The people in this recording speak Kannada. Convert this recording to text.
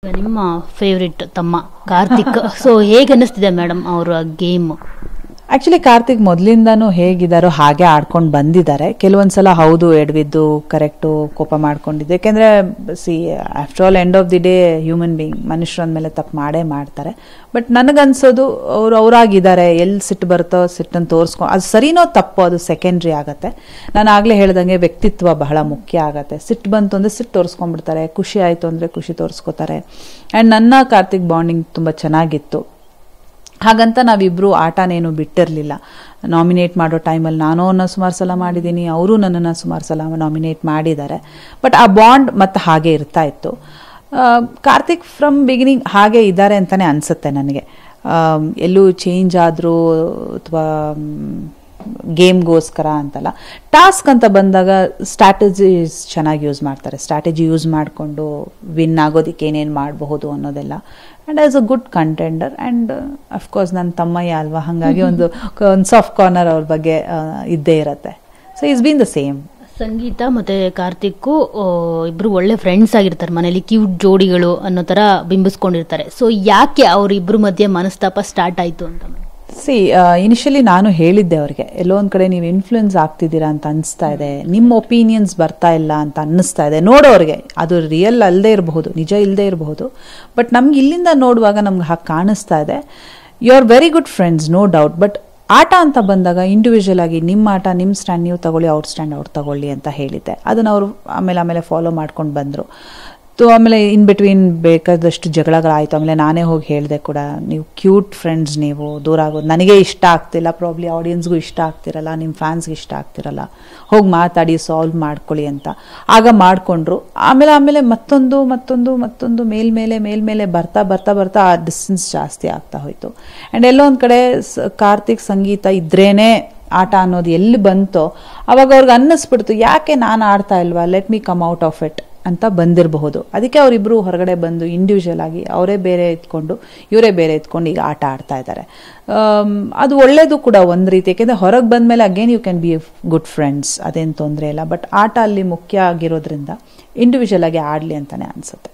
ನಿಮ್ಮ ಫೇವ್ರೆಟ್ ತಮ್ಮ ಕಾರ್ತಿಕ್. ಸೊ ಹೇಗೆ ಅನ್ನಿಸ್ತಿದೆ ಮೇಡಮ್ ಅವರ ಗೇಮ್? ಆಕ್ಚುಲಿ ಕಾರ್ತಿಕ್ ಮೊದಲಿಂದಾನು ಹೇಗಿದ್ದಾರೋ ಹಾಗೆ ಆಡ್ಕೊಂಡು ಬಂದಿದ್ದಾರೆ. ಕೆಲವೊಂದ್ಸಲ ಹೌದು ಎಡವಿದ್ದು ಕರೆಕ್ಟು ಕೋಪ ಮಾಡ್ಕೊಂಡಿದ್ದು, ಯಾಕೆಂದ್ರೆ after all end of the day human being, ಮನುಷ್ಯರ ಮೇಲೆ ತಪ್ಪು ಮಾಡೇ ಮಾಡ್ತಾರೆ. ಬಟ್ ನನಗನ್ಸೋದು ಅವರಾಗಿದ್ದಾರೆ, ಎಲ್ಲಿ ಸಿಟ್ಟು ಬರುತ್ತೋ ಸಿಟ್ಟನ್ನು ತೋರಿಸ್ಕೊಂಡು ಅದು ಸರಿನೋ ತಪ್ಪೋ ಅದು ಸೆಕೆಂಡ್ರಿ ಆಗತ್ತೆ. ನಾನು ಆಗ್ಲೇ ಹೇಳ್ದಂಗೆ ವ್ಯಕ್ತಿತ್ವ ಬಹಳ ಮುಖ್ಯ ಆಗತ್ತೆ. ಸಿಟ್ಟು ಬಂತು ಅಂದ್ರೆ ಸಿಟ್ಟು ತೋರಿಸ್ಕೊಂಡ್ಬಿಡ್ತಾರೆ, ಖುಷಿ ಆಯ್ತು ಅಂದ್ರೆ ಖುಷಿ ತೋರಿಸ್ಕೋತಾರೆ. ಅಂಡ್ ನನ್ನ ಕಾರ್ತಿಕ್ ಬಾಂಡಿಂಗ್ ತುಂಬಾ ಚೆನ್ನಾಗಿತ್ತು. ಹಾಗಂತ ನಾವಿಬ್ರು ಆಟನೇನು ಬಿಟ್ಟಿರಲಿಲ್ಲ. ನಾಮಿನೇಟ್ ಮಾಡೋ ಟೈಮಲ್ಲಿ ನಾನು ಅವ್ರನ್ನ ಸುಮಾರು ಸಲ ಮಾಡಿದ್ದೀನಿ, ಅವರು ನನ್ನನ್ನು ಸುಮಾರು ಸಲ ನಾಮಿನೇಟ್ ಮಾಡಿದ್ದಾರೆ. ಬಟ್ ಆ ಬಾಂಡ್ ಮತ್ತೆ ಹಾಗೆ ಇರ್ತಾ ಇತ್ತು. ಕಾರ್ತಿಕ್ ಫ್ರಮ್ ಬಿಗಿನಿಂಗ್ ಹಾಗೆ ಇದ್ದಾರೆ ಅಂತಾನೆ ಅನ್ಸುತ್ತೆ ನನಗೆ. ಎಲ್ಲೂ ಚೇಂಜ್ ಆದರೂ ಅಥವಾ ಗೇಮ್ಗೋಸ್ಕರ ಅಂತಲ್ಲ, ಟಾಸ್ಕ್ ಅಂತ ಬಂದಾಗ ಸ್ಟ್ರಾಟಜೀಸ್ ಚೆನ್ನಾಗಿ ಯೂಸ್ ಮಾಡ್ತಾರೆ. ಸ್ಟ್ರಾಟಜಿ ಯೂಸ್ ಮಾಡಿಕೊಂಡು ವಿನ್ ಆಗೋದಕ್ಕೆ ಏನೇನು ಮಾಡಬಹುದು ಅನ್ನೋದೆಲ್ಲ. And as a good contender. And of course ನನ್ನ ತಮ್ಮಯ್ಯ ಅಲ್ವಾ, ಹಾಗಾಗಿ ಒಂದು ಸಾಫ್ಟ್ ಕಾರ್ನರ್ ಅವ್ರ ಬಗ್ಗೆ ಇದ್ದೇ ಇರತ್ತೆ. So is been the same. Sangeetha ಮತ್ತೆ ಕಾರ್ತಿಕ್ ಇಬ್ರು ಒಳ್ಳೆ ಫ್ರೆಂಡ್ಸ್ ಆಗಿರ್ತಾರೆ, ಮನೇಲಿ ಕ್ಯೂಟ್ ಜೋಡಿಗಳು ಅನ್ನೋ ತರ ಬಿಂಬಿಸ್ಕೊಂಡಿರ್ತಾರೆ. ಸೊ ಯಾಕೆ ಅವ್ರಿಬ್ರು ಮಧ್ಯೆ ಮನಸ್ತಾಪ ಸ್ಟಾರ್ಟ್ ಆಯ್ತು ಅಂತ? ಇನಿಷಿಯಲಿ ನಾನು ಹೇಳಿದ್ದೆ ಅವ್ರಿಗೆ, ಎಲ್ಲೋ ಒಂದ್ ಕಡೆ ನೀವು ಇನ್ಫ್ಲೂಯೆನ್ಸ್ ಆಗ್ತಿದ್ದೀರಾ ಅಂತ ಅನಿಸ್ತಾ ಇದೆ, ನಿಮ್ಮ ಒಪಿನಿಯನ್ಸ್ ಬರ್ತಾ ಇಲ್ಲ ಅಂತ ಅನ್ನಿಸ್ತಾ ಇದೆ. ನೋಡೋರಿಗೆ ಅದು ರಿಯಲ್ ಅಲ್ಲದೆ ಇರಬಹುದು, ನಿಜ ಇಲ್ಲದೆ ಇರಬಹುದು, ಬಟ್ ನಮ್ಗೆ ಇಲ್ಲಿಂದ ನೋಡುವಾಗ ನಮ್ಗೆ ಹಾಗೆ ಕಾಣಿಸ್ತಾ ಇದೆ. You are very good friends, no doubt. But ಆಟ ಅಂತ ಬಂದಾಗ ಇಂಡಿವಿಜುವಲ್ ಆಗಿ ನಿಮ್ಮ ಆಟ ನಿಮ್ಮ ಸ್ಟ್ಯಾಂಡ್ ನೀವು ತಗೊಳ್ಳಿ, ಔಟ್ ಸ್ಟ್ಯಾಂಡ್ ಅವ್ರು ತಗೊಳ್ಳಿ ಅಂತ ಹೇಳಿದ್ದೆ. ಅದನ್ನ ಅವರು ಆಮೇಲೆ ಫಾಲೋ ಮಾಡ್ಕೊಂಡು ಬಂದರು. ಆಮೇಲೆ ಇನ್ ಬಿಟ್ವೀನ್ ಬೇಕಾದಷ್ಟು ಜಗಳಗಳಾಯಿತು. ಆಮೇಲೆ ನಾನೇ ಹೋಗಿ ಹೇಳಿದೆ ಕೂಡ, ನೀವು ಕ್ಯೂಟ್ ಫ್ರೆಂಡ್ಸ್, ನೀವು ದೂರ ಆಗೋದು ನನಗೆ ಇಷ್ಟ ಆಗ್ತಿಲ್ಲ, ಪ್ರಾಬ್ಲಿ ಆಡಿಯನ್ಸ್ಗೂ ಇಷ್ಟ ಆಗ್ತಿರಲ್ಲ, ನಿಮ್ಮ ಫ್ಯಾನ್ಸ್ಗೆ ಇಷ್ಟ ಆಗ್ತಿರಲ್ಲ, ಹೋಗಿ ಮಾತಾಡಿ ಸಾಲ್ವ್ ಮಾಡ್ಕೊಳ್ಳಿ ಅಂತ. ಆಗ ಮಾಡಿಕೊಂಡ್ರು. ಆಮೇಲೆ ಮತ್ತೊಂದು ಮೇಲ್ಮೇಲೆ ಬರ್ತಾ ಆ ಡಿಸ್ಟೆನ್ಸ್ ಜಾಸ್ತಿ ಆಗ್ತಾ ಹೋಯ್ತು. ಆ್ಯಂಡ್ ಎಲ್ಲೋ ಒಂದು ಕಡೆ ಕಾರ್ತಿಕ್ ಸಂಗೀತ ಇದ್ರೇನೆ ಆಟ ಅನ್ನೋದು ಎಲ್ಲಿ ಬಂತೋ ಅವಾಗ ಅವ್ರಿಗೆ ಅನ್ನಿಸ್ಬಿಡ್ತು, ಯಾಕೆ ನಾನು ಆಡ್ತಾ ಇಲ್ವಾ, let me come out of it ಅಂತ ಬಂದಿರಬಹುದು. ಅದಕ್ಕೆ ಅವರಿಬ್ರು ಹೊರಗಡೆ ಬಂದು ಇಂಡಿವಿಜುವಲ್ ಆಗಿ ಅವರೇ ಬೇರೆ ಎತ್ಕೊಂಡು ಇವರೇ ಬೇರೆ ಎತ್ಕೊಂಡು ಈಗ ಆಟ ಆಡ್ತಾ ಇದ್ದಾರೆ. ಅದು ಒಳ್ಳೇದು ಕೂಡ ಒಂದು ರೀತಿ, ಯಾಕೆಂದ್ರೆ ಹೊರಗೆ ಬಂದ್ಮೇಲೆ again you can be good friends, ಅದೇನು ತೊಂದರೆ ಇಲ್ಲ. ಬಟ್ ಆಟ ಅಲ್ಲಿ ಮುಖ್ಯ ಆಗಿರೋದ್ರಿಂದ ಇಂಡಿವಿಜುವಲ್ ಆಗಿ ಆಡಲಿ ಅಂತಾನೆ ಅನ್ಸುತ್ತೆ.